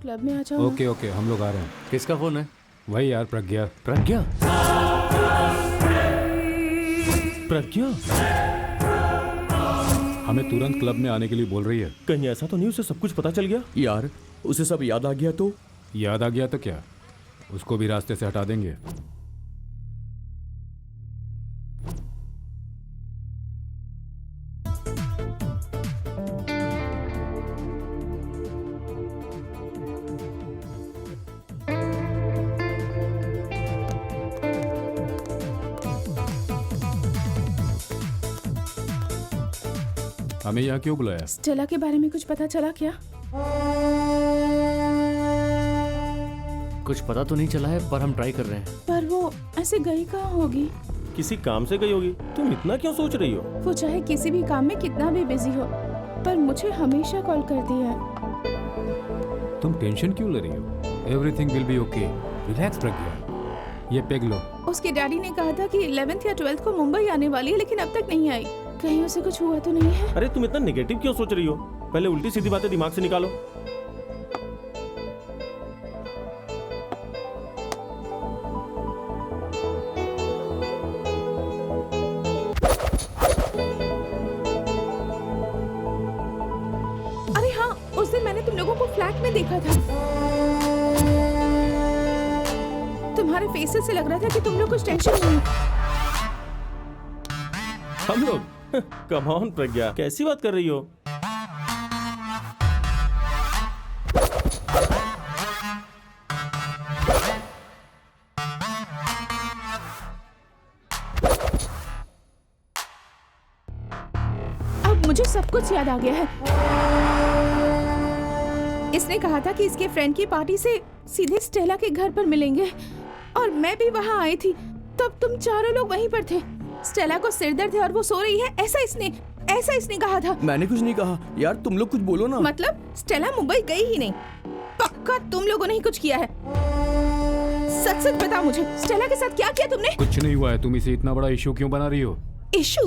Club में आ जाओ। Okay okay, हम लोग आ रहे हैं। किसका फोन है? वही यार, प्रज्ञा। प्रज्ञा? प्रज्ञा हमें तुरंत क्लब में आने के लिए बोल रही है। कहीं ऐसा तो नहीं उसे सब कुछ पता चल गया? यार उसे सब याद आ गया तो? याद आ गया तो क्या, उसको भी रास्ते से हटा देंगे। हमें यहाँ क्यों बुलाया? स्टेला के बारे में कुछ पता चला क्या? कुछ पता तो नहीं चला है, पर हम ट्राई कर रहे हैं। पर वो ऐसे गई कहाँ होगी? किसी काम से गई होगी। तुम इतना क्यों सोच रही हो? वो चाहे किसी भी काम में कितना भी बिजी हो, पर मुझे हमेशा कॉल करती है। तुम टेंशन क्यों ले रही हो? Everything will be okay. Relax Pragya, ये पेग लो। उसके डैडी ने कहा था कि 11th या 12th को मुंबई आने वाली है, लेकिन अब तक नहीं आई। कहीं उसे कुछ हुआ तो नहीं है? अरे तुम इतना नेगेटिव क्यों सोच रही हो? पहले उल्टी सीधी बातें दिमाग से निकालो। अरे हाँ, उस दिन मैंने तुम लोगों को फ्लैट में देखा था। तुम्हारे फेसेस से लग रहा था कि तुम लोग कुछ टेंशन में हो। हम लोग? कम ऑन प्रज्ञा, कैसी बात कर रही हो? अब मुझे सब कुछ याद आ गया है। इसने कहा था कि इसके फ्रेंड की पार्टी से सीधे स्टेला के घर पर मिलेंगे, और मैं भी वहां आई थी। तब तुम चारों लोग वहीं पर थे। स्टेला को सिर दर्द है और वो सो रही है, ऐसा इसने कहा था। मैंने कुछ नहीं कहा यार, तुम लोग कुछ बोलो ना। मतलब स्टेला मुंबई गई ही नहीं? पक्का तुम लोगों ने ही कुछ किया है। सच सच बता मुझे, स्टेला के साथ क्या किया तुमने? कुछ नहीं हुआ है, तुम इसे इतना बड़ा इशू क्यों बना रही हो? इशू?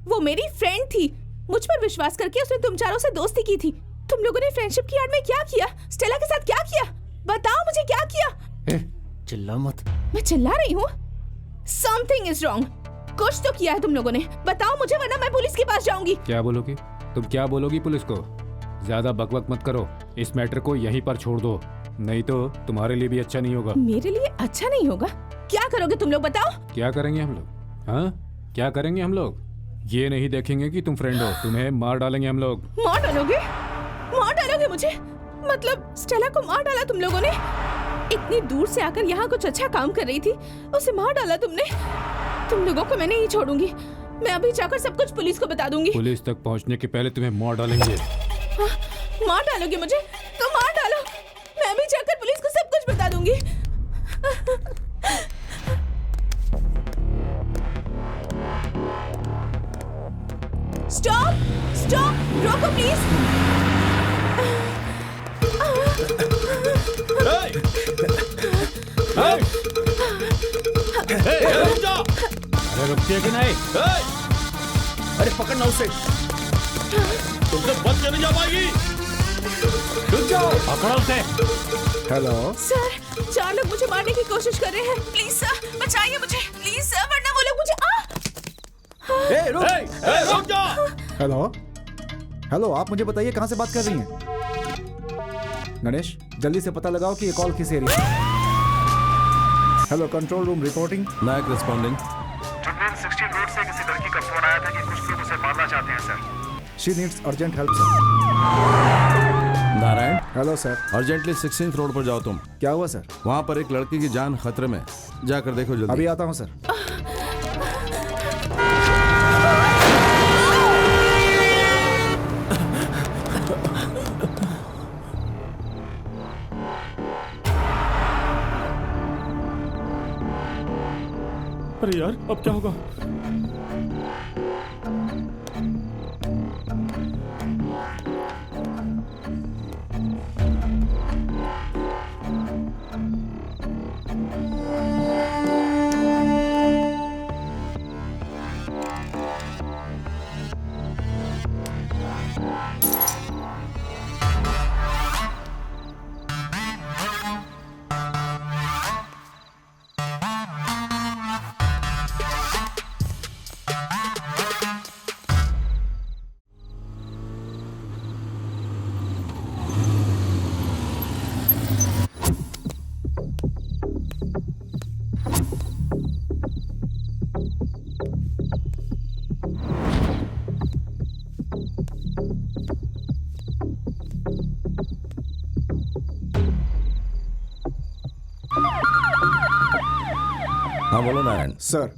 वो मेरी फ्रेंड थी। मुझ पर विश्वास करके उसने तुम चारों से दोस्ती की थी। तुम लोगों ने फ्रेंडशिप की आड़ में क्या किया? स्टेला के साथ क्या किया? बताओ मुझे, क्या किया? चिल्ला मत। मैं चिल्ला रही हूँ? Something is wrong। कुछ तो किया है तुम लोगों ने, बताओ मुझे, वरना मैं पुलिस के पास जाऊंगी। क्या बोलोगी? तुम क्या बोलोगी पुलिस को? ज्यादा बकबक मत करो, इस मैटर को यहीं पर छोड़ दो, नहीं तो तुम्हारे लिए भी अच्छा नहीं होगा। मेरे लिए अच्छा नहीं होगा? क्या करोगे तुम लोग, बताओ? क्या करेंगे हम लोग? हाँ, क्या करेंगे हम लोग? ये नहीं देखेंगे कि तुम फ्रेंड हो, तुम्हें मार डालेंगे हम लोग। मार डालोगे? मार डालोगे मुझे? मतलब स्टेला को मार डाला तुम लोगों ने? इतनी दूर से आकर यहाँ कुछ अच्छा काम कर रही थी, उसे मार डाला तुमने? तुम लोगों को मैं नहीं छोड़ूंगी। मैं अभी जाकर सब कुछ पुलिस को बता दूंगी। पुलिस तक पहुँचने के पहले तुम्हें मार डालेंगे। मार डालोगे मुझे? तो मार डालो, मैं अभी जाकर पुलिस को सब कुछ बता दूंगी। स्टॉप स्टॉप, रोको प्लीज। अरे रुकते कि नहीं? अरे पकड़ना उसे। तुमसे बच के नहीं जा पाएगी। रुक जाओ। पकड़ो उसे। हेलो सर, 4 लोग मुझे मारने की कोशिश कर रहे हैं। प्लीज सर, बचाइए मुझे, प्लीज सर, वरना वो लोग मुझे ए, रुक। रुक जा। हेलो हेलो, आप मुझे बताइए कहाँ से बात कर रही हैं? गणेश, जल्दी से पता लगाओ कि ये कॉल किस area. Hello, control room reporting. Nayak responding. Jubilee 16 road से किसी लड़की का फोन आया था कि कुछ लोग उसे मारना चाहते हैं sir. She needs urgent help sir. Narayan, hello sir. Urgently 16th road पर जाओ तुम। क्या हुआ सर? वहाँ पर एक लड़की की जान खतरे में, जाकर देखो जल्दी। अभी आता हूँ सर। अरे यार, अब क्या होगा? हाँ बोलो नारायण। सर,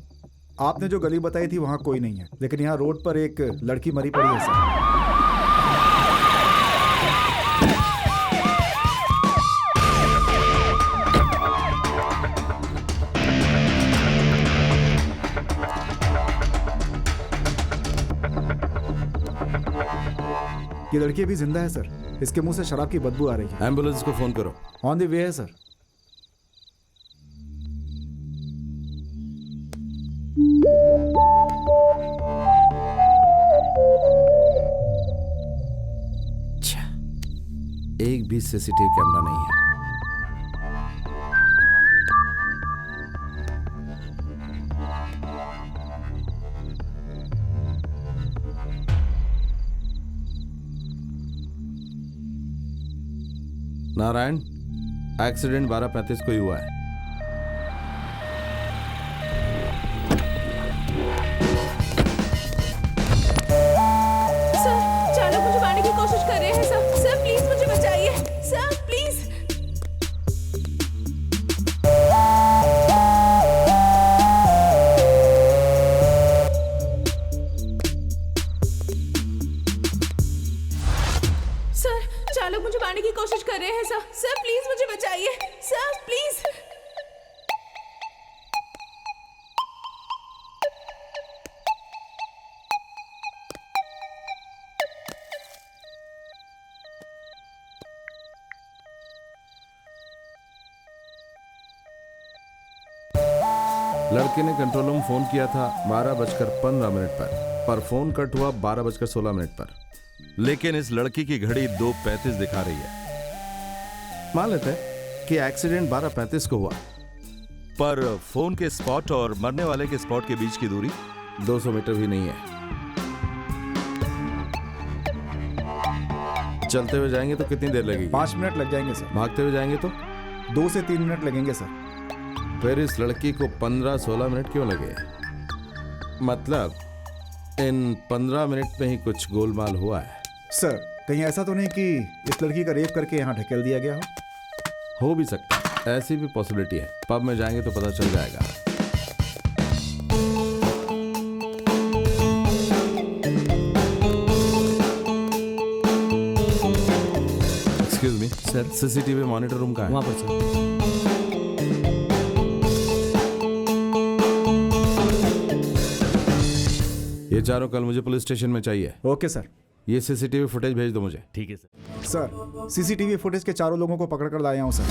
आपने जो गली बताई थी वहाँ कोई नहीं है, लेकिन यहाँ रोड पर एक लड़की मरी पड़ी है सर। ये लड़की अभी जिंदा है सर। इसके मुंह से शराब की बदबू आ रही है। एम्बुलेंस को फोन करो। ऑन द वे है सर। एक भी सीसीटीवी कैमरा नहीं है। नारायण, एक्सीडेंट 12:35 को ही हुआ है। सर, चालक मुझे मारने की कोशिश कर रहे हैं सर। सर प्लीज मुझे बचाइए सर, प्लीज। सर, चालक मुझे मारने की कोशिश कर रहे हैं सर। सर प्लीज मुझे बचाइए सर, प्लीज। लड़के ने कंट्रोल रूम फोन किया था 12:15 पर फोन कट हुआ 12:16 पर। लेकिन इस लड़की की घड़ी 2:35 दिखा रही है। मान लेते हैं कि एक्सीडेंट 12:35 को हुआ, पर फोन के स्पॉट और मरने वाले के स्पॉट के बीच की दूरी 200 मीटर भी नहीं है। चलते हुए जाएंगे तो कितनी देर लगेगी? 5 मिनट लग जाएंगे सर। भागते हुए जाएंगे तो 2 से 3 मिनट लगेंगे सर। फिर इस लड़की को 15-16 मिनट क्यों लगे? मतलब इन 15 मिनट में ही कुछ गोलमाल हुआ है। सर, कहीं ऐसा तो नहीं कि इस लड़की का रेप करके यहाँ ढकेल दिया गया हो? भी सकता है, ऐसी भी पॉसिबिलिटी है। पब में जाएंगे तो पता चल जाएगा। Excuse me sir, CCTV monitor room कहाँ है? वहाँ पर सर। ये चारों कल मुझे पुलिस स्टेशन में चाहिए। Okay sir. ये सीसीटीवी फुटेज भेज दो मुझे। ठीक है सर। सर, सीसीटीवी फुटेज के चारों लोगों को पकड़ कर लाया हूँ सर।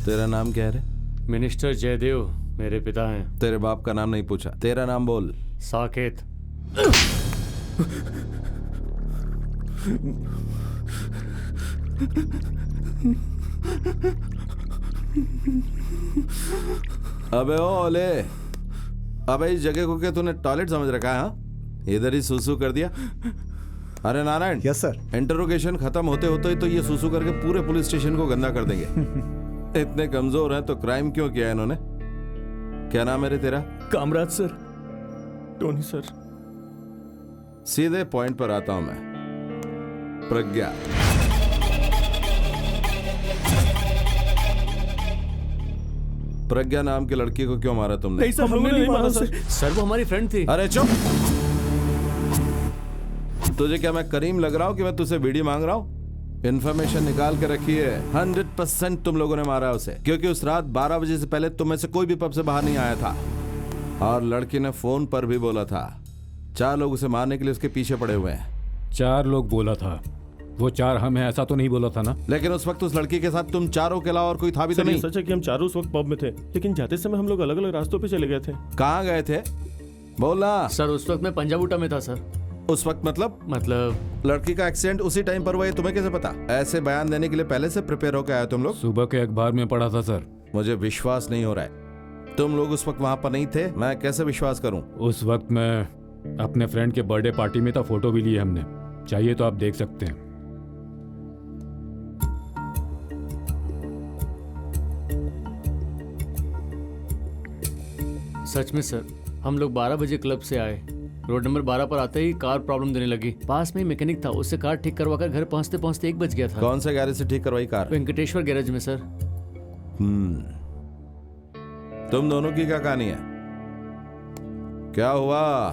तेरा नाम क्या है रे? मिनिस्टर जयदेव मेरे पिता हैं। तेरे बाप का नाम नहीं पूछा, तेरा नाम बोल। साकेत। अबे ओ ओले, अबे इस जगह को क्या तूने टॉयलेट समझ रखा है? हाँ, इधर ही सूसू कर दिया। अरे नारायण। Yes sir. इंटरोगेशन खत्म होते होते ही तो ये सूसू करके पूरे पुलिस स्टेशन को गंदा कर देंगे। इतने कमजोर हैं तो क्राइम क्यों किया इन्होंने? क्या नाम है रे तेरा? कामराज सर। Tony sir. सीधे पॉइंट पर आता हूं मैं। प्रज्ञा। प्रज्ञा नाम की लड़की को क्यों मारा तुमने? नहीं सर, हमने नहीं मारा सर। सर वो हमारी फ्रेंड थी। अरे चुप। तुझे क्या मैं करीम लग रहा हूं कि मैं तुझसे वीडियो मांग रहा हूं? इन्फॉर्मेशन निकाल के रखी है। 100% तुम लोगों ने मारा है उसे, क्योंकि उस रात 12 बजे से पहले तुम में से कोई भी पब से बाहर नहीं आया था। और लड़की ने फोन पर भी बोला था 4 लोग उसे मारने के लिए उसके पीछे पड़े हुए हैं। 4 लोग बोला था, वो 4 हम हैं ऐसा तो नहीं बोला था ना? लेकिन उस वक्त उस लड़की के साथ तुम चारों के अलावा और कोई था भी तो सर, ये नहीं। सच है कि हम चारों उस वक्त पब में थे, लेकिन जाते समय हम लोग अलग अलग रास्तों पे चले गए थे। कहाँ गए थे? बोलना। सर उस वक्त मैं पंजाबूटा में था सर। उस वक्त मतलब लड़की का एक्सीडेंट उसी टाइम पर हुआ, ये तुम्हें कैसे पता? ऐसे बयान देने के लिए पहले से प्रिपेयर होकर आए तुम लोग? सुबह के अखबार में पढ़ा था सर। मुझे विश्वास नहीं हो रहा है। तुम लोग उस वक्त वहां पर नहीं थे, मैं कैसे विश्वास करूं? उस वक्त मैं अपने फ्रेंड के बर्थडे पार्टी में था, फोटो भी ली हमने, चाहिए तो आप देख सकते हैं। सच में सर, हम लोग 12 बजे क्लब से आए। रोड नंबर 12 पर आते ही कार प्रॉब्लम देने लगी। पास में ही मैकेनिक था, उससे कार ठीक करवाकर घर पहुंचते पहुंचते 1 बज गया था। कौन से गैरेज से ठीक करवाई कार? वेंकटेश्वर गैरेज में सर। तुम दोनों की क्या कहानी है? क्या हुआ?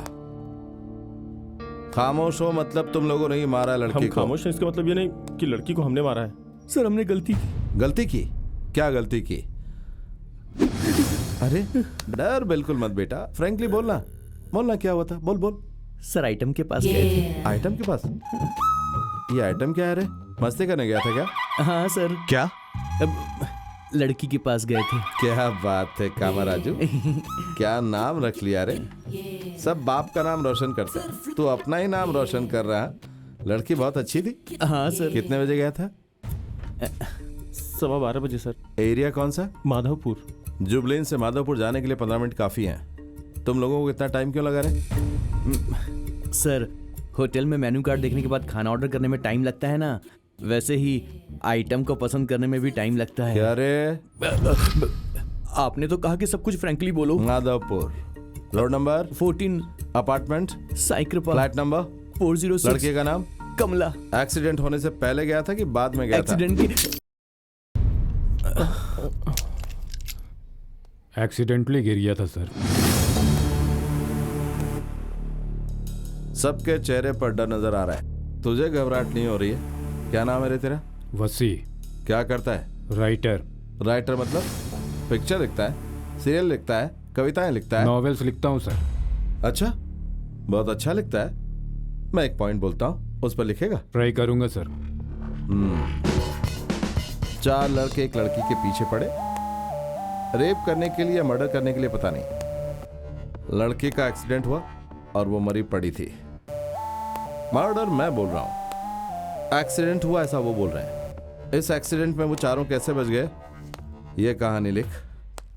खामोश हो, मतलब तुम लोगों ने ही मारा लड़की हम को? खामोश हैं, इसका मतलब ये नहीं कि लड़की को हमने मारा है। सर हमने गलती की। गलती की? क्या गलती की? अरे डर बिल्कुल मत बेटा, फ्रैंकली बोलना। बोलना क्या हुआ था, बोल बोल। सर आइटम के पास गए थे। आइटम के पास? ये आइटम क्या है रे? मस्ती करने गया था क्या? हाँ सर, क्या? लड़की के पास गए थे। क्या बात है कामराजू, क्या नाम रख लिया रे। सब बाप का नाम रोशन करते हैं, तू अपना ही नाम रोशन कर रहा है। लड़की बहुत अच्छी थी। हाँ सर। कितने बजे गया था? 12:15 बजे सर। एरिया कौन सा? माधवपुर। जुबलिन से माधवपुर जाने के लिए 15 मिनट काफी हैं। तुम लोगों को इतना टाइम क्यों लगा रे? सर होटल में मेन्यू कार्ड देखने के बाद खाना ऑर्डर करने में टाइम लगता है ना, वैसे ही आइटम को पसंद करने में भी टाइम लगता है। क्या रे? आपने तो कहा कि सब कुछ फ्रैंकली बोलो। Madhavpur, road number 14, apartment, cycle flat number 406। लड़के का नाम? कमला। एक्सीडेंट होने से पहले गया था कि बाद में गया था? एक्सीडेंट की एक्सीडेंटली गिर गया था सर। सबके चेहरे पर डर नजर आ रहा है, तुझे घबराहट नहीं हो रही है? क्या नाम है रे तेरा? वसी। क्या करता है? राइटर। राइटर मतलब पिक्चर लिखता है, सीरियल लिखता है, कविताएं लिखता है? नॉवेल्स लिखता हूँ सर। अच्छा, बहुत अच्छा लिखता है। मैं एक पॉइंट बोलता हूँ, उस पर लिखेगा? ट्राई करूंगा सर। 4 लड़के एक लड़की के पीछे पड़े, रेप करने के लिए या मर्डर करने के लिए पता नहीं। लड़की का एक्सीडेंट हुआ और वो मरी पड़ी थी। मर्डर मैं बोल रहा हूं, एक्सीडेंट हुआ ऐसा वो बोल रहे हैं। इस एक्सीडेंट में वो चारों कैसे बच गए, ये कहानी लिख।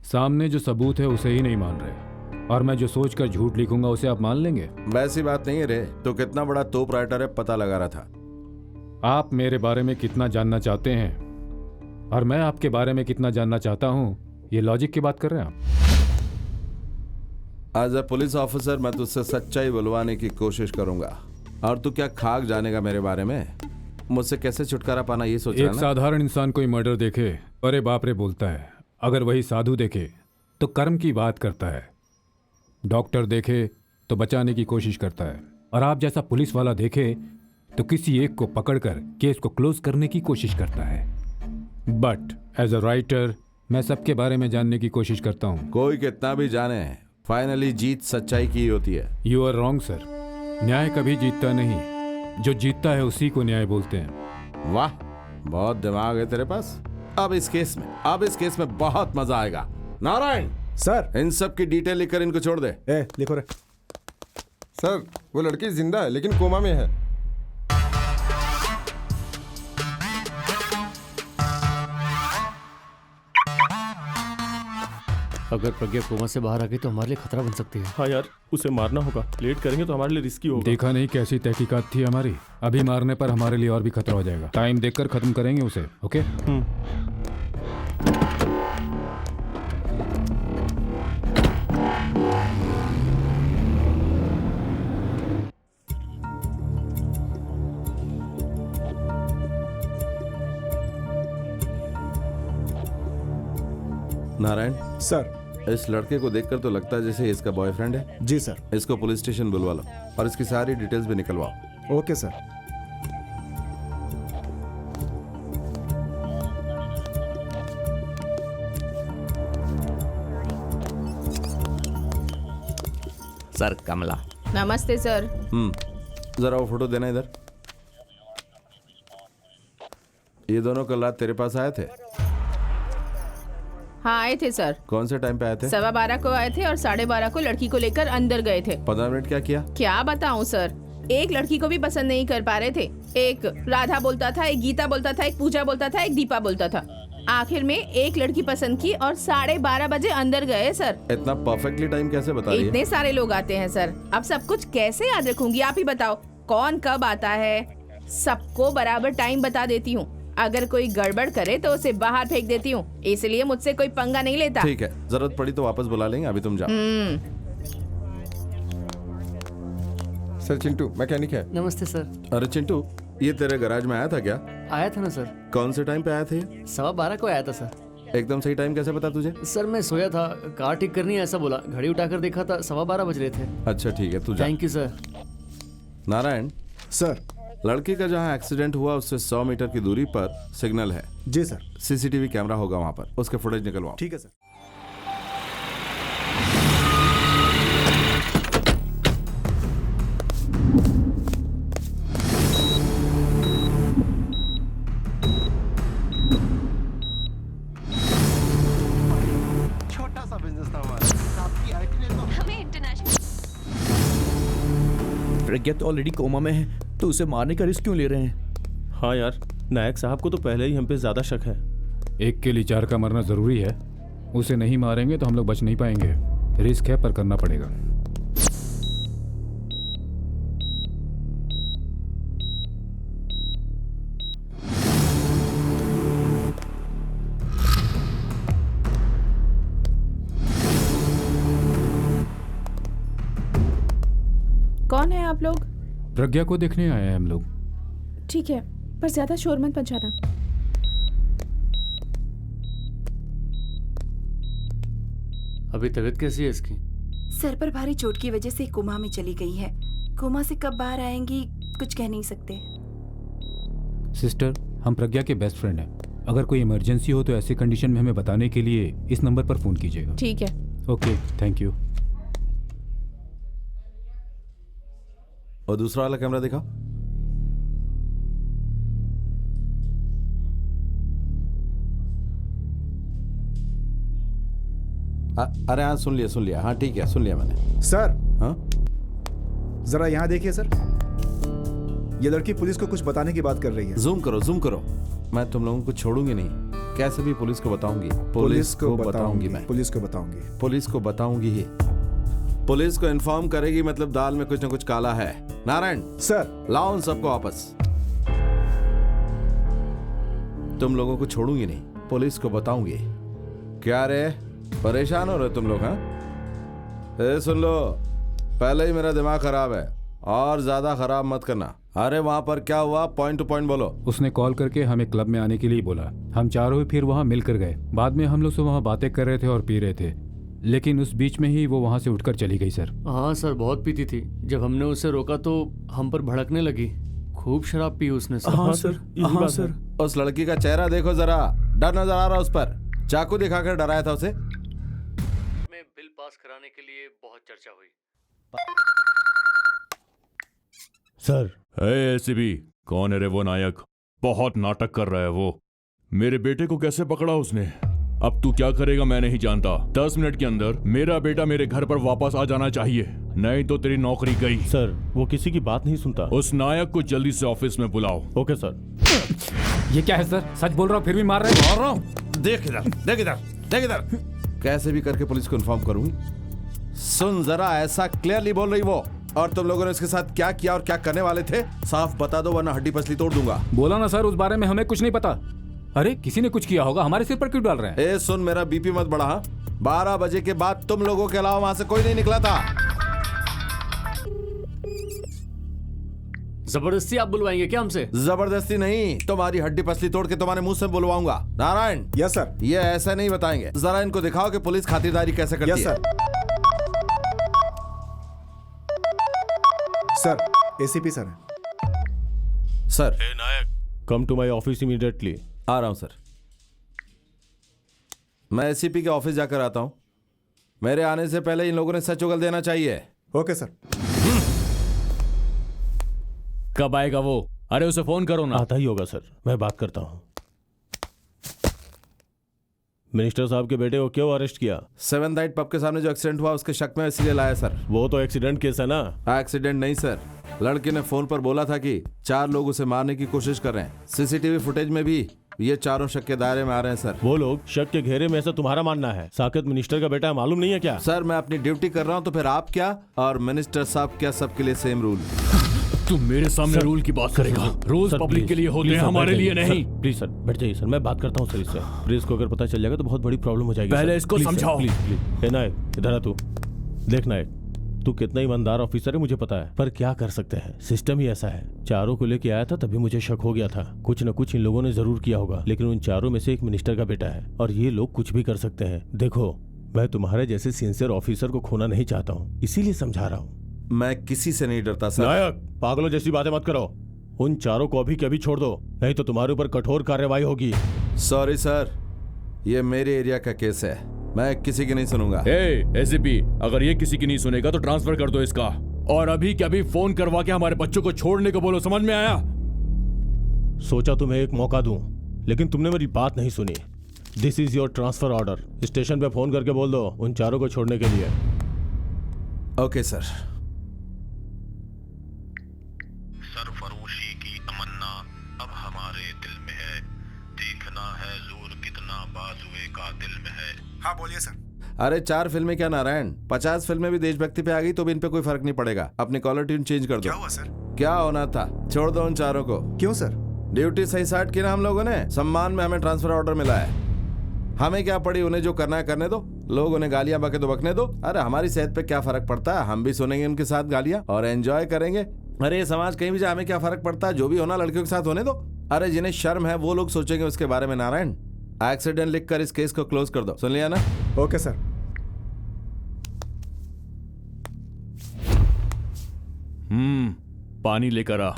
सामने जो सबूत है उसे ही नहीं मान रहे, और मैं जो सोचकर झूठ लिखूंगा उसे आप मान लेंगे? वैसी बात नहीं है रे, तो कितना बड़ा तोप राइटर है पता लगा रहा था। आप मेरे बारे में कितना जानना चाहते हैं और मैं आपके बारे में कितना जानना चाहता हूं, ये लॉजिक की बात कर रहे हैं आप? एज ए पुलिस ऑफिसर मैं तुझसे सच्चाई बुलवाने की कोशिश करूंगा, और तू क्या खाक जानेगा मेरे बारे में? मुझसे कैसे छुटकारा पाना ये सोच रहा एक है ना? साधारण इंसान कोई मर्डर देखे अरे बाप रे बोलता है, अगर वही साधु देखे तो कर्म की बात करता है, डॉक्टर देखे तो बचाने की कोशिश करता है, और आप जैसा पुलिस वाला देखे तो किसी एक को पकड़कर केस को क्लोज करने की कोशिश करता है। बट एज अ राइटर मैं सबके बारे में जानने की कोशिश करता हूँ। कोई कितना भी जाने, फाइनली जीत सच्चाई की होती है। यू आर रॉन्ग सर, न्याय कभी जीतता नहीं, जो जीतता है उसी को न्याय बोलते हैं। वाह, बहुत दिमाग है तेरे पास। अब इस केस में बहुत मजा आएगा। नारायण सर। इन सब की डिटेल लिखकर इनको छोड़ दे। लिखो रे। सर वो लड़की जिंदा है लेकिन कोमा में है। अगर प्रज्ञा कोमा से बाहर आ गई तो हमारे लिए खतरा बन सकती है। हाँ यार, उसे मारना होगा। लेट करेंगे तो हमारे लिए रिस्की होगा। देखा नहीं कैसी तहकीकात थी हमारी, अभी मारने पर हमारे लिए और भी खतरा हो जाएगा। टाइम देखकर खत्म करेंगे उसे, ओके? नारायण सर। इस लड़के को देखकर तो लगता है जैसे इसका बॉयफ्रेंड है। जी सर। इसको पुलिस स्टेशन बुलवा लो और इसकी सारी डिटेल्स भी निकलवाओ। Okay sir. सर कमला। नमस्ते सर। जरा वो फोटो देना इधर। ये दोनों कल रात तेरे पास आए थे? हाँ आए थे सर। कौन से टाइम पे आए थे? 12:15 को आए थे और 12:30 को लड़की को लेकर अंदर गए थे। 15 मिनट क्या किया? क्या बताऊं सर, एक लड़की को भी पसंद नहीं कर पा रहे थे। एक राधा बोलता था, एक गीता बोलता था, एक पूजा बोलता था, एक दीपा बोलता था। आखिर में एक लड़की पसंद की और 12:30 बजे अंदर गए सर। इतना परफेक्टली टाइम कैसे बता रही है? इतने सारे लोग आते हैं सर, अब सब कुछ कैसे याद रखूंगी? आप ही बताओ, कौन कब आता है? सबको बराबर टाइम बता देती हूँ। अगर कोई गड़बड़ करे तो उसे बाहर फेंक देती हूँ, इसलिए मुझसे कोई पंगा नहीं लेता। ठीक है, जरूरत पड़ी तो वापस बुला लेंगे, अभी तुम जाओ। सर चिंटू मैकेनिक है। नमस्ते सर। अरे चिंटू, ये तेरे गैराज में आया था क्या? आया था ना सर, कौन से टाइम पे आया थे? 12:15 को आया था सर। एकदम सही टाइम कैसे पता तुझे? सर मैं सोया था, कार ठीक करनी है ऐसा बोला, घड़ी उठाकर देखा था 12:15 बज रहे थे। अच्छा ठीक है, तू जा। Thank you sir. Narayan, sir. लड़की का जहाँ एक्सीडेंट हुआ उससे 100 मीटर की दूरी पर सिग्नल है। जी सर। सीसीटीवी कैमरा होगा वहां पर, उसके फुटेज निकलवाओ। ठीक है सर। छोटा सा बिजनेस था हमारा, आपकी आईटी ने तो हमें इंटरनेशनल। प्रज्ञा तो ऑलरेडी कोमा में है, तो उसे मारने का रिस्क क्यों ले रहे हैं? हाँ यार, नायक साहब को तो पहले ही हम पे ज्यादा शक है। एक के लिए 4 का मरना जरूरी है। उसे नहीं मारेंगे तो हम लोग बच नहीं पाएंगे। रिस्क है पर करना पड़ेगा। कौन है आप लोग? प्रज्ञा को देखने आए हैं हम लोग। ठीक है, पर ज्यादा शोर मत मचाना। अभी तबीयत कैसी है इसकी? सर पर भारी चोट की वजह से कोमा में चली गई है। कोमा से कब बाहर आएंगी कुछ कह नहीं सकते। सिस्टर, हम प्रज्ञा के बेस्ट फ्रेंड हैं। अगर कोई इमरजेंसी हो तो ऐसी कंडीशन में हमें बताने के लिए इस नंबर पर फोन कीजिएगा। ठीक है। Okay, thank you. और दूसरा वाला कैमरा दिखा। अरे हाँ, सुन लिया। हाँ ठीक है, सुन लिया मैंने। सर। हाँ, जरा यहाँ देखिए सर। ये लड़की पुलिस को कुछ बताने की बात कर रही है। जूम करो। मैं तुम लोगों को छोड़ूंगी नहीं, कैसे भी पुलिस को बताऊंगी। पुलिस को बताऊंगी मैं। पुलिस को बताऊंगी। पुलिस को बताऊंगी ही। पुलिस को इन्फॉर्म करेगी, मतलब दाल में कुछ न कुछ काला है। नारायण सर। लाओ उन सबको वापस। तुम लोगों को छोड़ूंगी नहीं, पुलिस को बताऊंगी। क्या रे, परेशान हो रहे तुम लोग? हाँ, सुन लो, पहले ही मेरा दिमाग खराब है और ज्यादा खराब मत करना। अरे वहां पर क्या हुआ, पॉइंट टू पॉइंट बोलो। उसने कॉल करके हमें क्लब में आने के लिए बोला। हम चारों ही फिर वहां मिलकर गए। बाद में हम लोग से वहां बातें कर रहे थे और पी रहे थे, लेकिन उस बीच में ही वो वहां से उठकर चली गई सर। हाँ सर, बहुत पीती थी। जब हमने उसे रोका तो हम पर भड़कने लगी। खूब शराब पी उसने सर। हाँ सर, हाँ सर। उस लड़की का चेहरा देखो जरा, डर नजर आ रहा उस पर। चाकू दिखाकर डराया था उसे। में बिल पास कराने के लिए बहुत चर्चा हुई। सर। एसीबी, कौन है रे वो नायक? बहुत नाटक कर रहा है वो। मेरे बेटे को कैसे पकड़ा उसने? अब तू क्या करेगा मैं नहीं जानता। 10 मिनट के अंदर मेरा बेटा मेरे घर पर वापस आ जाना चाहिए, नहीं तो तेरी नौकरी गई। सर, वो किसी की बात नहीं सुनता। उस नायक को जल्दी से ऑफिस में बुलाओ। Okay sir. ये क्या है सर? सच बोल रहा हूँ फिर भी मार रहा हूँ। देख इधर। कैसे भी करके पुलिस को इन्फॉर्म करूंगी। सुन जरा, ऐसा क्लियरली बोल रही वो। और तुम लोगों ने इसके साथ क्या किया और क्या करने वाले थे, साफ बता दो वरना हड्डी पसली तोड़ दूंगा। बोला ना सर, उस बारे में हमें कुछ नहीं पता। अरे किसी ने कुछ किया होगा, हमारे सिर पर क्यों डाल रहे हैं? ए सुन, मेरा बीपी मत बढ़ा। 12 बजे के बाद तुम लोगों के अलावा वहां से कोई नहीं निकला था। जबरदस्ती आप बुलवाएंगे क्या हमसे? जबरदस्ती नहीं, तुम्हारी हड्डी पसली तोड़ के तुम्हारे मुंह से बुलवाऊंगा। नारायण। Yes sir. ये ऐसा नहीं बताएंगे, जरा इनको दिखाओ कि पुलिस खातिरदारी कैसे करती यस है। सर, एसीपी सर है। Sir. Nayak, come to my office immediately. आ रहा हूं सर। मैं एसीपी के ऑफिस जाकर आता हूं। मेरे आने से पहले इन लोगों ने सच उगल देना चाहिए। Okay sir. कब आएगा वो? अरे उसे फोन करो ना। आता ही होगा सर, मैं बात करता हूँ। मिनिस्टर साहब के बेटे को क्यों अरेस्ट किया? 7th नाइट पब के सामने जो एक्सीडेंट हुआ उसके शक में इसलिए लाया सर। वो तो एक्सीडेंट केस है ना। एक्सीडेंट नहीं सर, लड़के ने फोन पर बोला था कि 4 लोग उसे मारने की कोशिश कर रहे हैं। सीसीटीवी फुटेज में भी ये चारों शक के दायरे में आ रहे हैं सर। वो लोग शक के घेरे में, ऐसा तुम्हारा मानना है? साकेत मिनिस्टर का बेटा है, मालूम नहीं है क्या? सर मैं अपनी ड्यूटी कर रहा हूँ तो फिर आप क्या और मिनिस्टर साहब क्या, सबके लिए सेम रूल। तू मेरे सामने रूल की बात करेगा? रूल्स पब्लिक के लिए होते हैं, हमारे लिए नहीं। प्लीज सर बैठ जाइए सर, मैं बात करता हूँ सर इससे। प्लीज को अगर पता चल जाएगा तो बहुत बड़ी प्रॉब्लम हो जाएगी। पहले इसको समझाओ। Please please. नायक इधर आ तू। देख नायक, तू कितना ईमानदार ऑफिसर है मुझे पता है, पर क्या कर सकते हैं, सिस्टम ही ऐसा है। चारों को लेके आया था तभी मुझे शक हो गया था। कुछ न कुछ इन लोगों ने जरूर किया होगा, लेकिन उन चारों में से एक मिनिस्टर का बेटा है और ये लोग कुछ भी कर सकते हैं। देखो, मैं तुम्हारे जैसे सिंसियर ऑफिसर को खोना नहीं चाहता हूँ, इसीलिए समझा रहा हूँ। मैं किसी से नहीं डरता सर। नायक, पागलों जैसी बातें मत करो। उन चारों को अभी के अभी छोड़ दो, नहीं तो तुम्हारे ऊपर कठोर कार्रवाई होगी। सॉरी सर, ये मेरे एरिया का केस है, मैं किसी की नहीं सुनूंगा। एसीपी, अगर ये किसी की नहीं सुनेगा तो ट्रांसफर कर दो इसका, और अभी के अभी फोन करवा के हमारे बच्चों को छोड़ने को बोलो। समझ में आया? सोचा तुम्हें एक मौका दूं, लेकिन तुमने मेरी बात नहीं सुनी। This is your transfer order. Station पे फोन करके बोल दो उन चारों को छोड़ने के लिए। Okay sir. सरफरोशी की तमन्ना अब हमारे दिल में है, देखना है जोर कितना बाजुए का दिल में है। हाँ बोलिए सर। अरे 4 फिल्में क्या नारायण, 50 फिल्में भी देशभक्ति पे आ गई तो भी इन पे कोई फर्क नहीं पड़ेगा। अपनी कॉलर ट्यून चेंज कर दो। क्या हुआ सर? क्या होना था, छोड़ दो उन चारों को। क्यों सर? ड्यूटी सही साट की ना हम लोगों ने, सम्मान में हमें ट्रांसफर ऑर्डर मिला है। हमें क्या पड़ी, उन्हें जो करना है करने दो। लोग उन्हें गालियां बके तो बकने दो। अरे हमारी सेहत पे क्या फर्क पड़ता है, हम भी सुनेंगे उनके साथ गालियां और एंजॉय करेंगे। अरे ये समाज कहीं भी जाए, हमें क्या फर्क पड़ता है, जो भी होना लड़कियों के साथ होने दो। अरे जिन्हें शर्म है वो लोग सोचेंगे उसके बारे में। नारायण, एक्सीडेंट लिखकर इस केस को क्लोज कर दो, सुन लिया ना? Okay sir. पानी लेकर आ।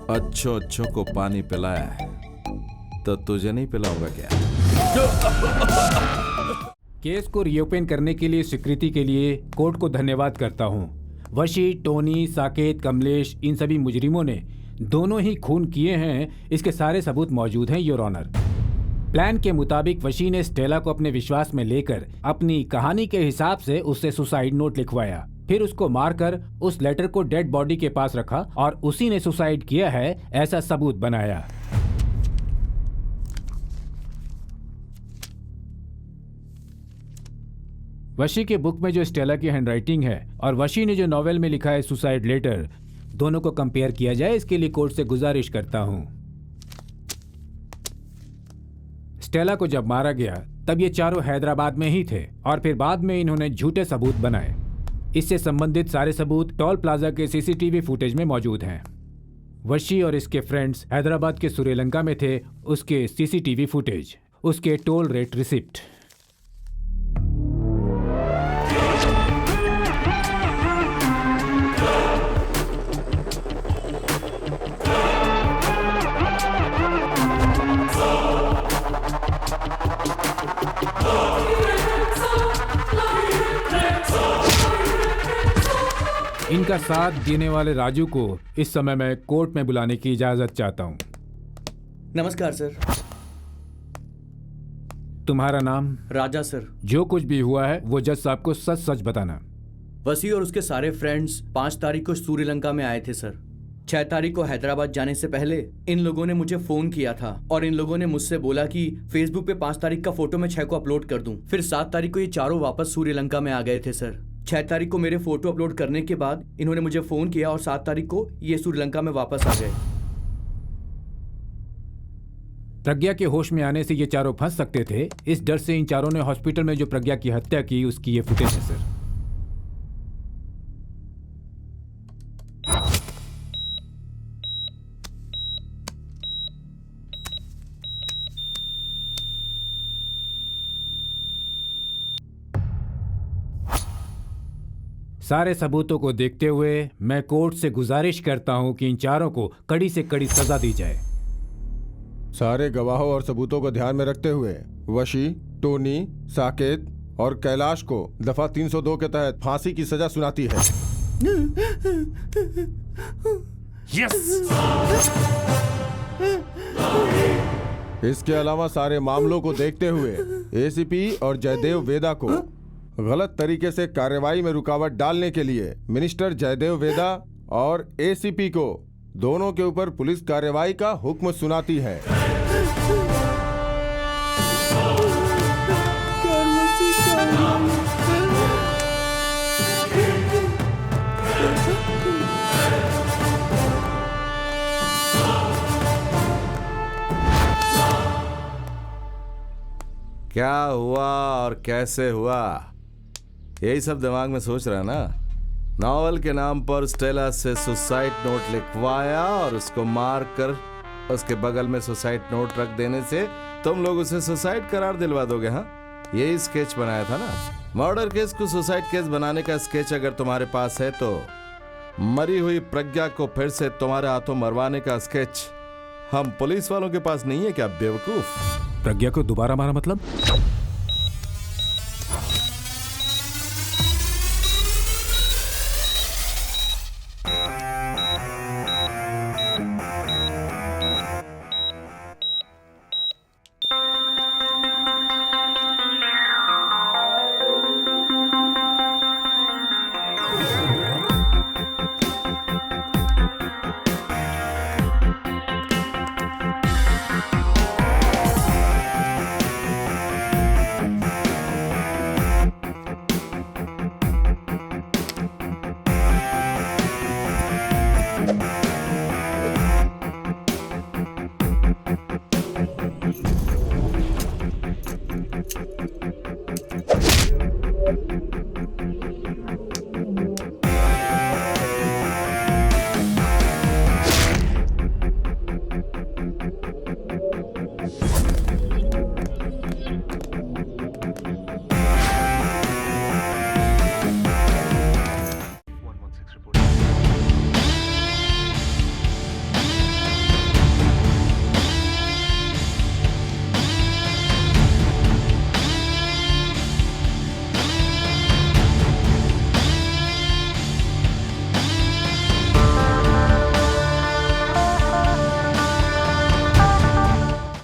अच्छों को पानी पिलाया है तो तुझे नहीं पिलाऊंगा क्या? केस को रीओपन करने के लिए स्वीकृति के लिए कोर्ट को धन्यवाद करता हूं। वशी, टोनी, साकेत, कमलेश, इन सभी मुजरिमों ने दोनों ही खून किए हैं, इसके सारे सबूत मौजूद हैं योर ऑनर। प्लान के मुताबिक वशी ने स्टेला को अपने विश्वास में लेकर अपनी कहानी के हिसाब से उससे सुसाइड नोट लिखवाया, फिर उसको मारकर उस लेटर को डेड बॉडी के पास रखा और उसी ने सुसाइड किया है ऐसा सबूत बनाया। वशी के बुक में जो स्टेला की हैंडराइटिंग है और वशी ने जो नॉवेल में लिखा है सुसाइड लेटर, दोनों को कंपेयर किया जाए, इसके लिए कोर्ट से गुजारिश करता हूं। स्टेला को जब मारा गया तब ये चारों हैदराबाद में ही थे और फिर बाद में इन्होंने झूठे सबूत बनाए। इससे संबंधित सारे सबूत टोल प्लाजा के सीसीटीवी फुटेज में मौजूद हैं। वशी और इसके फ्रेंड्स हैदराबाद के श्रीलंका में थे, उसके सीसीटीवी फुटेज, उसके टोल रेट रिसिप्ट। इनका साथ देने वाले राजू को इस समय मैं कोर्ट में बुलाने की इजाजत चाहता हूं। नमस्कार सर। तुम्हारा नाम? राजा सर। जो कुछ भी हुआ है वो जज साहब को सच सच बताना। वसी और उसके सारे फ्रेंड्स 5 तारीख को श्रीलंका में आए थे सर। 6 तारीख को हैदराबाद जाने से पहले इन लोगों ने मुझे फोन किया था और इन लोगों ने मुझसे बोला कि फेसबुक पे 5 तारीख का फोटो मैं 6 को अपलोड कर दूं। फिर 7 तारीख को ये चारों वापस श्रीलंका में आ गए थे सर। 6 तारीख को मेरे फोटो अपलोड करने के बाद इन्होंने मुझे फोन किया और 7 तारीख को ये श्रीलंका में वापस आ गए। प्रज्ञा के होश में आने से ये चारों फंस सकते थे, इस डर से इन चारों ने हॉस्पिटल में जो प्रज्ञा की हत्या की उसकी ये फुटेज है सर। सारे सबूतों को देखते हुए मैं कोर्ट से गुजारिश करता हूं कि इन चारों को कड़ी से कड़ी सजा दी जाए। सारे गवाहों और सबूतों को ध्यान में रखते हुए वशी, टोनी, साकेत और कैलाश को दफा 302 के तहत फांसी की सजा सुनाती है। इसके अलावा सारे मामलों को देखते हुए एसीपी और जयदेव वेदा को गलत तरीके से कार्रवाई में रुकावट डालने के लिए मिनिस्टर जयदेव वेदा और एसीपी को दोनों के ऊपर पुलिस कार्रवाई का हुक्म सुनाती है। क्या हुआ और कैसे हुआ, यही सब दिमाग में सोच रहा है ना। नॉवल के नाम पर स्टेला से सुसाइड नोट लिखवाया और उसको मार कर उसके बगल में सुसाइड नोट रख देने से तुम लोग उसे सुसाइड करार दिलवा दोगे। हाँ, यही स्केच बनाया था ना। मर्डर केस को सुसाइड केस बनाने का स्केच अगर तुम्हारे पास है तो मरी हुई प्रज्ञा को फिर से तुम्हारे हाथों मरवाने का स्केच हम पुलिस वालों के पास नहीं है क्या बेवकूफ? प्रज्ञा को दोबारा मारा मतलब?